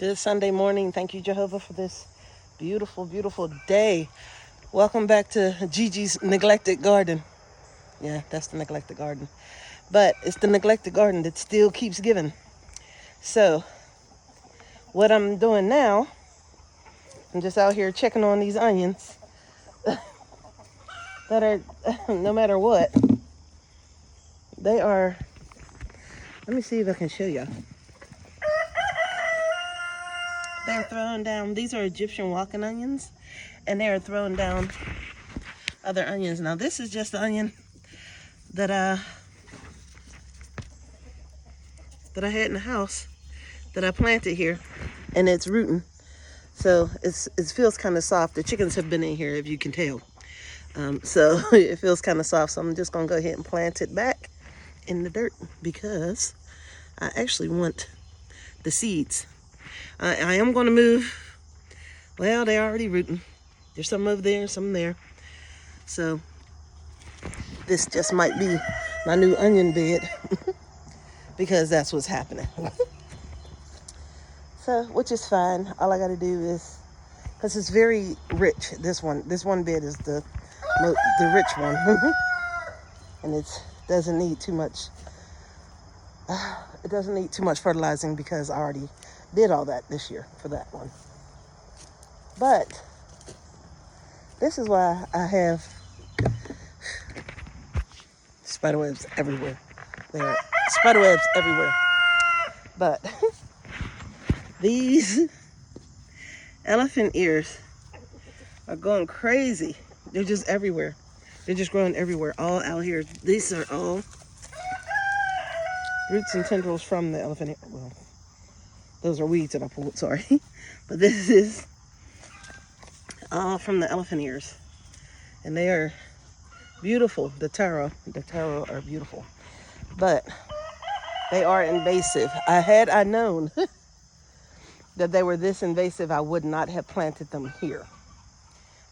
Good Sunday morning. Thank you, Jehovah, for this beautiful, beautiful day. Welcome back to Gigi's Neglected Garden. Yeah, that's the neglected garden. But it's the neglected garden that still keeps giving. So, what I'm doing now, I'm just out here checking on these onions that are, no matter what, they are, let me see if I can show y'all. They're throwing down, these are Egyptian walking onions, and they are throwing down other onions. Now, this is just the onion that I had in the house that I planted here, and it's rooting. So it feels kind of soft. The chickens have been in here, if you can tell. So it feels kind of soft. So I'm just gonna go ahead and plant it back in the dirt because I actually want the seeds. I am gonna move. Well, they're already rooting. There's some over there, some there. So this just might be my new onion bed because that's what's happening. So, which is fine. All I got to do is, because it's very rich. This one bed is the rich one, and it doesn't need too much. It doesn't need too much fertilizing because I already did all that this year for that one. But this is why I have spiderwebs everywhere. There are spiderwebs everywhere. But these elephant ears are going crazy. They're just everywhere. They're just growing everywhere, all out here. These are all roots and tendrils from the elephant ear. Well, those are weeds that I pulled, sorry. But this is all from the elephant ears. And they are beautiful. The taro are beautiful. But they are invasive. Had I known that they were this invasive, I would not have planted them here.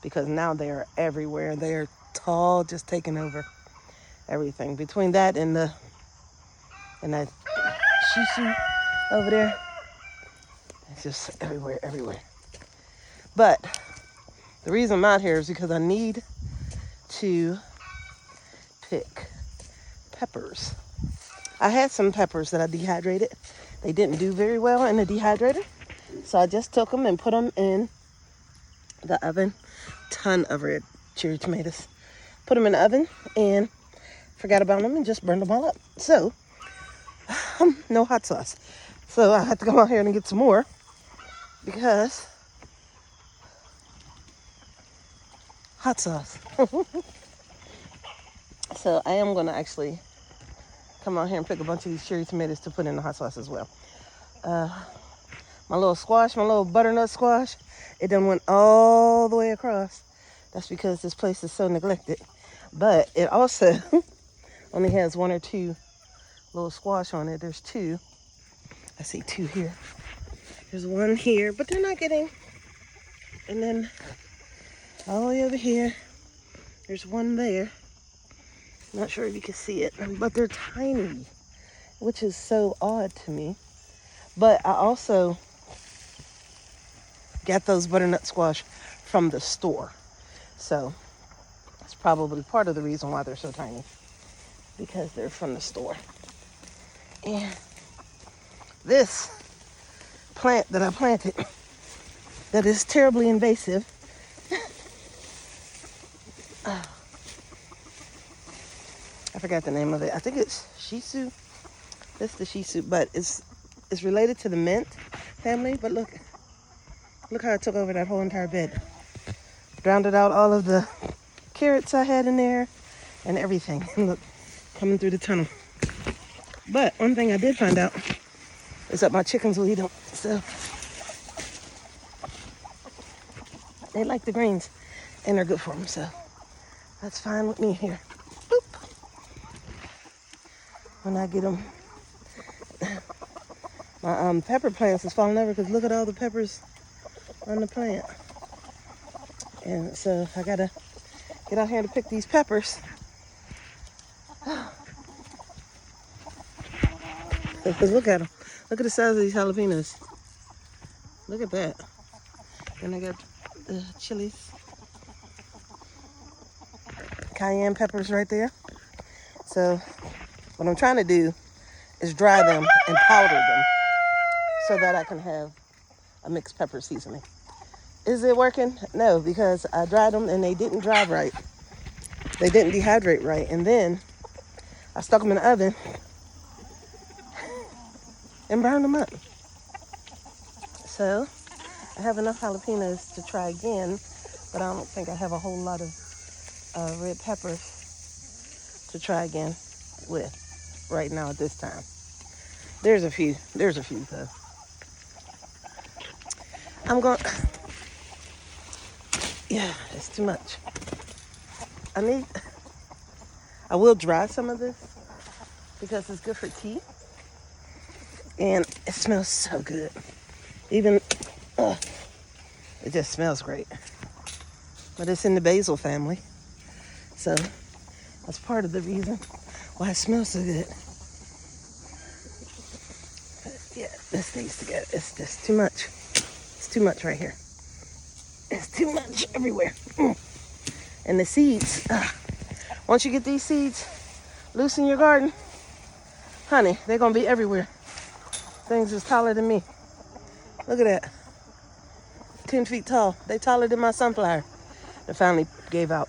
Because now they are everywhere. They are tall, just taking over everything. Between that and that shisu over there, it's just everywhere. But the reason I'm out here is because I need to pick peppers. I had some peppers that I dehydrated. They didn't do very well in the dehydrator. So I just took them and put them in the oven. Ton of red cherry tomatoes. Put them in the oven and forgot about them and just burned them all up. So, no hot sauce. So I had to come out here and get some more because hot sauce. So I am going to actually come out here and pick a bunch of these cherry tomatoes to put in the hot sauce as well. My little squash, my little butternut squash, it done went all the way across. That's because this place is so neglected. But it also only has one or two little squash on it. There's two. I see two here. There's one here, but they're not getting. And then all the way over here, there's one there. Not sure if you can see it, but they're tiny, which is so odd to me. But I also got those butternut squash from the store. So that's probably part of the reason why they're so tiny, because they're from the store. And this plant that I planted that is terribly invasive, I forgot the name of it. I think it's shisu. That's the shisu, but it's related to the mint family. But look how it took over that whole entire bed. Drowned out all of the carrots I had in there and everything. And look, coming through the tunnel. But one thing I did find out is that my chickens will eat them. So they like the greens and they're good for them. So that's fine with me here. Boop. When I get them. My pepper plants is falling over because look at all the peppers on the plant. And so I gotta get out here to pick these peppers. Because look at them. Look at the size of these jalapenos. Look at that. And I got the chilies. Cayenne peppers right there. So what I'm trying to do is dry them and powder them so that I can have a mixed pepper seasoning. Is it working? No, because I dried them and they didn't dry right. They didn't dehydrate right. And then I stuck them in the oven and burned them up. So I have enough jalapenos to try again, but I don't think I have a whole lot of red peppers to try again with right now at this time. There's a few though. I'm going, yeah, it's too much. I will dry some of this because it's good for tea. And it smells so good. Even, it just smells great. But it's in the basil family. So that's part of the reason why it smells so good. But yeah, this stays together. It's just too much. It's too much right here. It's too much everywhere. And the seeds, once you get these seeds loose in your garden, honey, they're gonna be everywhere. Things is taller than me. Look at that. 10 feet tall. They taller than my sunflower that finally gave out.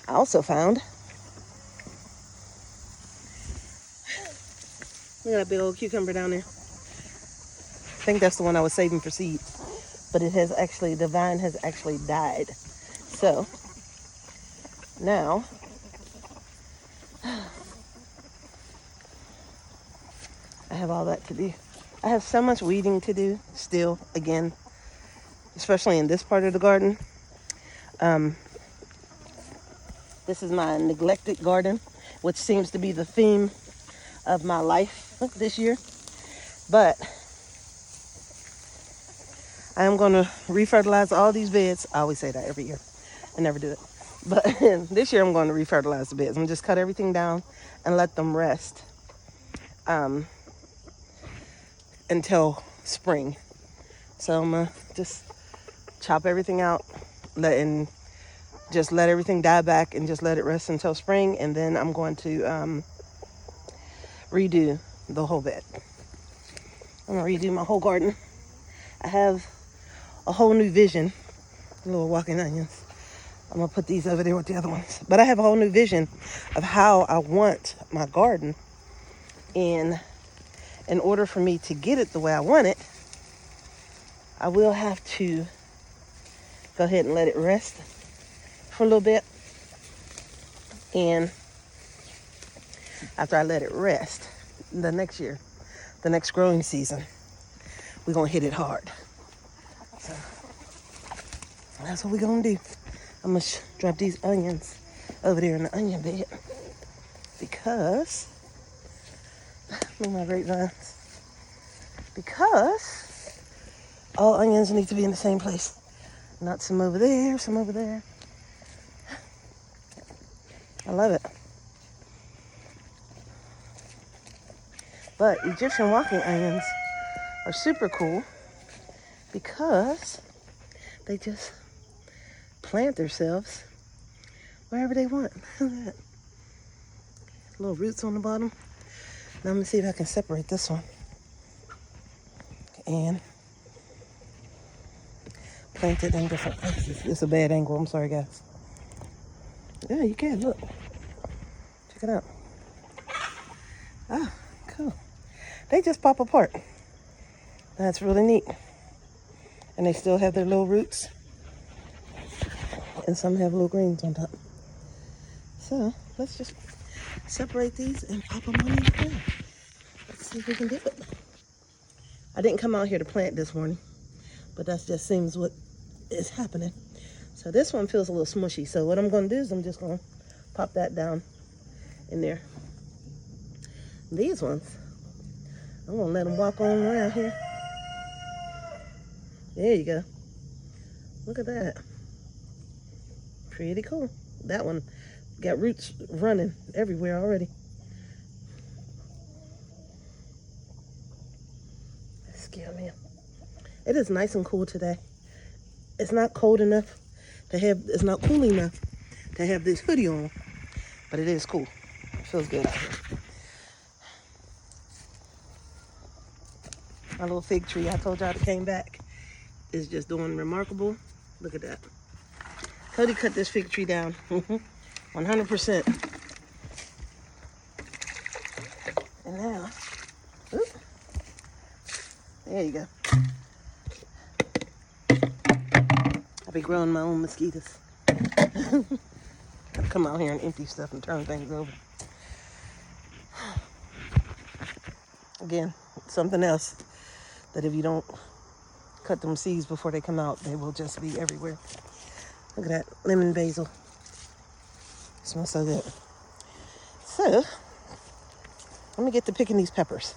I also found, look at that big old cucumber down there. I think that's the one I was saving for seeds. But it has actually, the vine has actually died. So now I have all that to do. I have so much weeding to do still, again, especially in this part of the garden. This is my neglected garden, which seems to be the theme of my life this year. But I am going to refertilize all these beds. I always say that every year. I never do it. But this year I'm going to refertilize the beds. I'm going to just cut everything down and let them rest until spring. So I'm going to just chop everything out and just let everything die back and just let it rest until spring. And then I'm going to redo the whole bed. I'm going to redo my whole garden. I have a whole new vision. Little walking onions. I'm going to put these over there with the other ones. But I have a whole new vision of how I want my garden. And in order for me to get it the way I want it, I will have to go ahead and let it rest for a little bit. And after I let it rest, the next year, the next growing season, we're going to hit it hard. So that's what we're going to do. I'm going to drop these onions over there in the onion bed because, look at my grapevines, because all onions need to be in the same place. Not some over there, some over there. I love it. But Egyptian walking onions are super cool because they just plant themselves wherever they want. Look at that. Little roots on the bottom. Now I'm gonna see if I can separate this one and plant it in different places. It's a bad angle, I'm sorry guys. Yeah, you can, look. Check it out. Ah, cool. They just pop apart. That's really neat. And they still have their little roots. And some have little greens on top. So let's just separate these and pop them on in the ground. Let's see if we can do it. I didn't come out here to plant this morning, but that just seems what is happening. So this one feels a little smushy. So what I'm going to do is I'm just going to pop that down in there. These ones, I'm going to let them walk on around here. There you go. Look at that. Pretty cool. That one got roots running everywhere already. That scared me. It is nice and cool today. It's not cold enough to have, it's not cool enough to have this hoodie on, but it is cool. It feels good out here. My little fig tree I told y'all that came back is just doing remarkable. Look at that. Cody cut this fig tree down 100%. And now, oop, there you go. I'll be growing my own mosquitoes. I'll come out here and empty stuff and turn things over. Again, something else that if you don't cut them seeds before they come out, they will just be everywhere. Look at that, lemon basil. Smells so good. So, let me get to picking these peppers.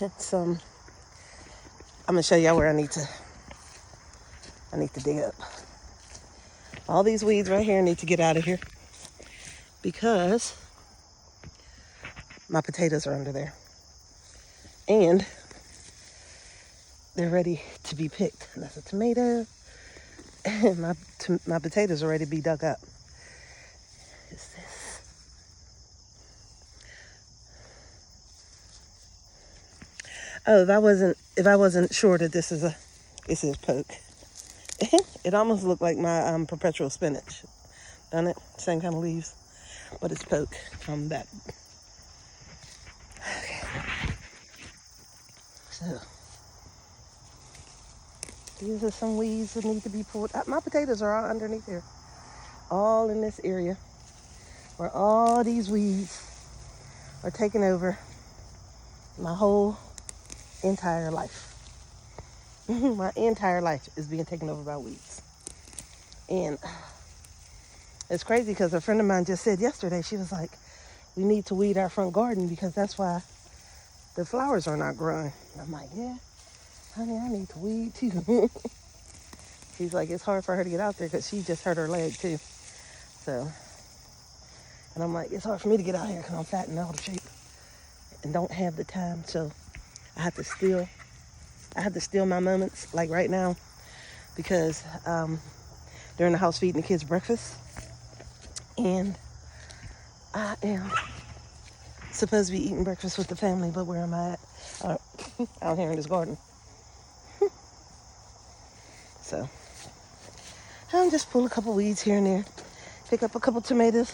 It's I'm gonna show y'all where I need to dig up. All these weeds right here need to get out of here because my potatoes are under there. And they're ready to be picked. That's a tomato. And my potatoes are ready to be dug up. Is this? Oh, if I wasn't sure that this is poke. It almost looked like my perpetual spinach. Doesn't it? Same kind of leaves, but it's poke from that. Okay. So these are some weeds that need to be pulled. My potatoes are all underneath here, all in this area where all these weeds are taking over my whole entire life. My entire life is being taken over by weeds. And it's crazy because a friend of mine just said yesterday, she was like, we need to weed our front garden because that's why the flowers are not growing. And I'm like, yeah, honey, I need to weed too. She's like, it's hard for her to get out there because she just hurt her leg too. So, and I'm like, it's hard for me to get out here because I'm fat and out of shape and don't have the time. So I have to steal my moments like right now because they're in the house feeding the kids breakfast. And I am supposed to be eating breakfast with the family, but where am I at? Out here in this garden. So I'm just pull a couple weeds here and there, pick up a couple tomatoes,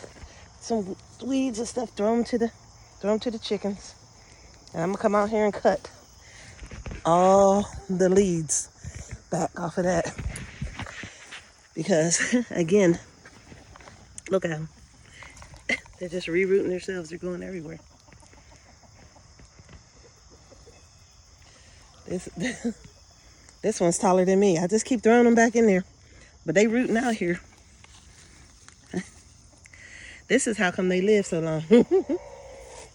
some weeds and stuff, throw them to the chickens. And I'm gonna come out here and cut all the leaves back off of that. Because again, look at them. They're just rerooting themselves. They're going everywhere. This one's taller than me. I just keep throwing them back in there. But they rooting out here. This is how come they live so long.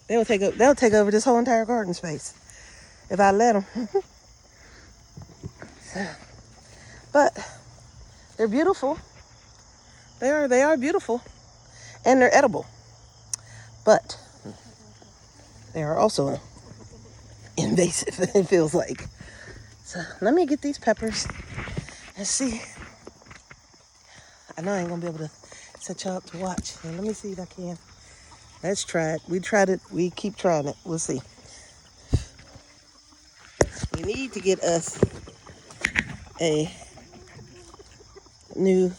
They'll take over this whole entire garden space if I let them. So, but they're beautiful. They are beautiful, and they're edible. But they are also invasive. It feels like. So let me get these peppers and see. I know I ain't gonna be able to set y'all up to watch. So let me see if I can. Let's try it. We tried it. We keep trying it. We'll see. We need to get us a new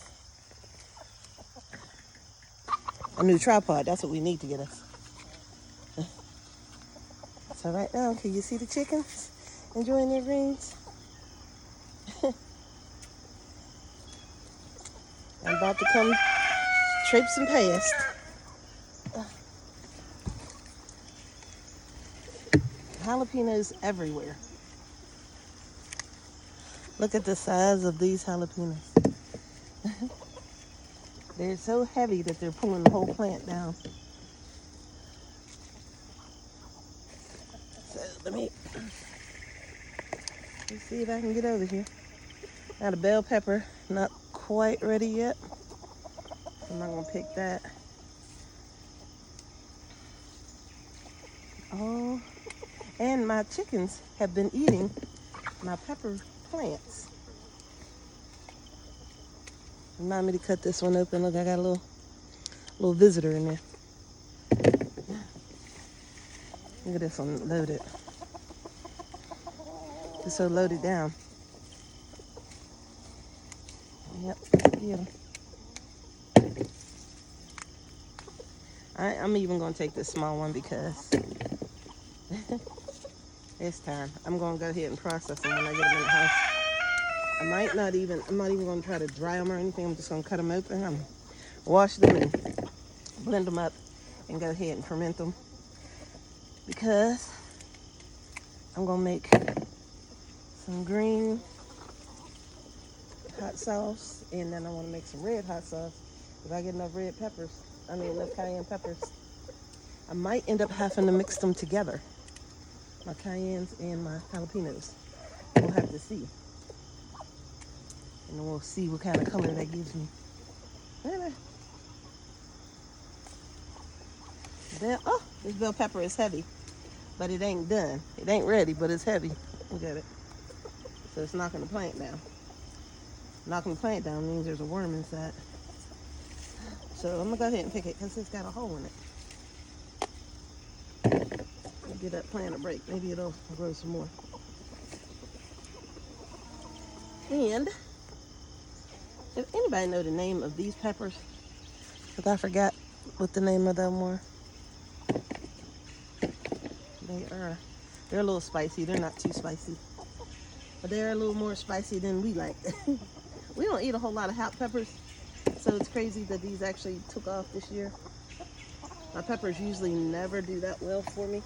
tripod. That's what we need to get us. So right now, can you see the chickens enjoying their greens? I'm about to come traipsing past. Jalapenos everywhere. Look at the size of these jalapenos. They're so heavy that they're pulling the whole plant down. So let's see if I can get over here. Now the bell pepper, not quite ready yet. I'm not gonna pick that. Oh, and my chickens have been eating my pepper plants. Remind me to cut this one open. Look, I got a little visitor in there. Look at this one loaded. It's so loaded down. Yep, get them. I'm even going to take this small one because it's time. I'm going to go ahead and process them when I get them in the house. I'm not even going to try to dry them or anything. I'm just going to cut them open. Wash them and blend them up and go ahead and ferment them because I'm going to make some green hot sauce, and then I want to make some red hot sauce. If I get enough enough cayenne peppers, I might end up having to mix them together, my cayennes and my jalapenos. We'll have to see. And then we'll see what kind of color that gives me. Oh, this bell pepper is heavy, but it ain't done. It ain't ready, but it's heavy. Look at it. So it's knocking the plant down. Knocking the plant down means there's a worm inside. So I'm gonna go ahead and pick it because it's got a hole in it. Give that plant a break. Maybe it'll grow some more. And if anybody know the name of these peppers, because I forgot what the name of them were. They're a little spicy. They're not too spicy, but they're a little more spicy than we like. We don't eat a whole lot of hot peppers, so it's crazy that these actually took off this year. My peppers usually never do that well for me.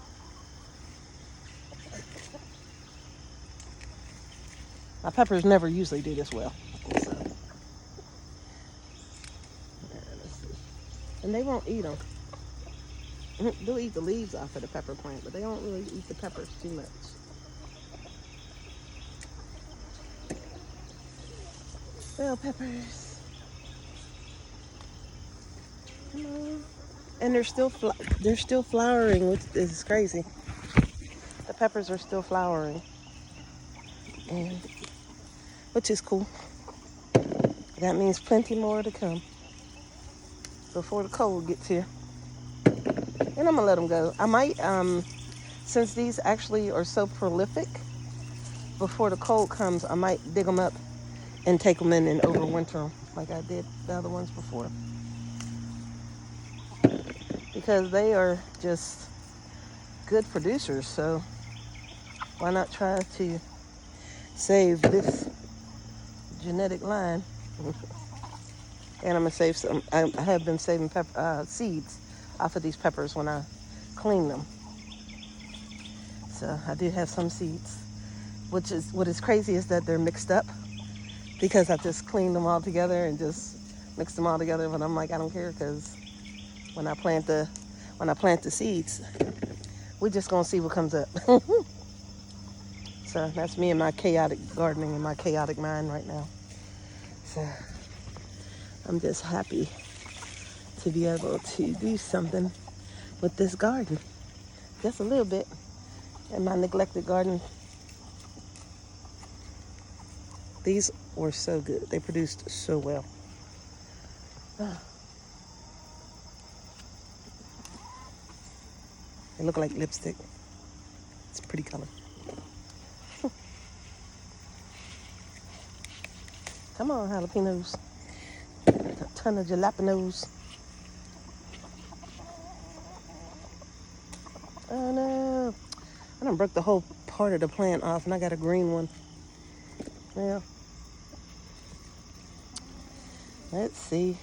My peppers never usually do this well. So. And they won't eat them. They'll eat the leaves off of the pepper plant, but they don't really eat the peppers too much. Bell peppers. Come on. And they're still flowering, which is crazy. The peppers are still flowering, and which is cool. That means plenty more to come before the cold gets here. And I'm gonna let them go. I might, since these actually are so prolific, before the cold comes, I might dig them up and take them in and overwinter them like I did the other ones before. Because they are just good producers, so why not try to save this genetic line? And I'm gonna save some. I have been saving seeds off of these peppers when I clean them. So I do have some seeds, which is what is crazy is that they're mixed up because I just cleaned them all together and just mixed them all together. But I'm like, I don't care because when I plant the seeds, we're just gonna see what comes up. So that's me and my chaotic gardening and my chaotic mind right now. So I'm just happy to be able to do something with this garden. Just a little bit in my neglected garden. These were so good. They produced so well. They look like lipstick. It's a pretty color. Come on, jalapenos. A ton of jalapenos. Oh no. I done broke the whole part of the plant off and I got a green one. Yeah. Let's see.